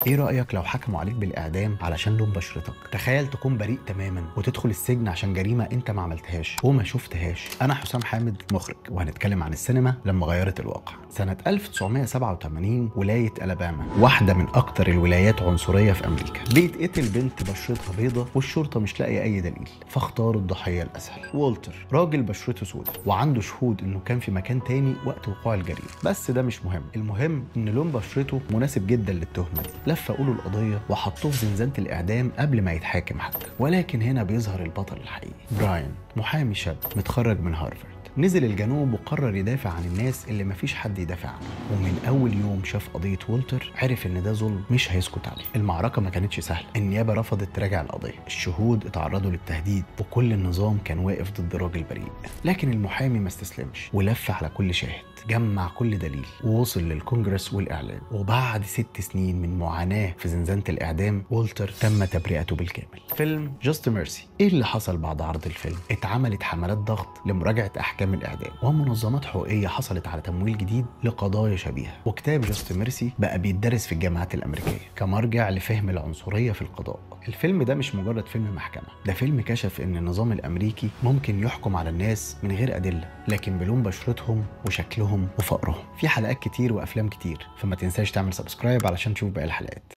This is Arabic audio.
ايه رأيك لو حكموا عليك بالإعدام علشان لون بشرتك؟ تخيل تكون بريء تماما وتدخل السجن عشان جريمة انت ما عملتهاش وما شفتهاش. انا حسام حامد مخرج، وهنتكلم عن السينما لما غيرت الواقع. سنة 1987 ولاية ألاباما، واحدة من أكتر الولايات عنصرية في أمريكا، بيتقتل بنت بشرتها بيضة والشرطة مش لاقية أي دليل، فاختاروا الضحية الأسهل. والتر راجل بشرته سودة وعنده شهود إنه كان في مكان تاني وقت وقوع الجريمة، بس ده مش مهم. المهم إن لون بشرته مناسب جدا للتهمة دي. لف قولوا القضية وحطوه في زنزانة الإعدام قبل ما يتحاكم حتى. ولكن هنا بيظهر البطل الحقيقي، براين، محامي شاب متخرج من هارفارد. نزل الجنوب وقرر يدافع عن الناس اللي مفيش حد يدافع عنهم، ومن اول يوم شاف قضيه والتر عرف ان ده ظلم مش هيسكت عليه. المعركه ما كانتش سهله، النيابه رفضت تراجع القضيه، الشهود اتعرضوا للتهديد، وكل النظام كان واقف ضد راجل بريء. لكن المحامي ما استسلمش ولف على كل شاهد، جمع كل دليل، ووصل للكونجرس والاعلام. وبعد 6 سنين من معاناه في زنزانه الاعدام، والتر تم تبرئته بالكامل. فيلم جاست ميرسي. ايه اللي حصل بعد عرض الفيلم؟ اتعملت حملات ضغط لمراجعه احكام الاعدام، ومنظمات حقوقيه حصلت على تمويل جديد لقضايا شبيهه. وكتاب جاست ميرسي بقى بيتدرس في الجامعات الامريكيه كمرجع لفهم العنصريه في القضاء. الفيلم ده مش مجرد فيلم محكمه، ده فيلم كشف ان النظام الامريكي ممكن يحكم على الناس من غير ادله، لكن بلون بشرتهم وشكلهم وفقرهم. في حلقات كتير وافلام كتير، فما تنساش تعمل سبسكرايب علشان تشوف باقي الحلقات.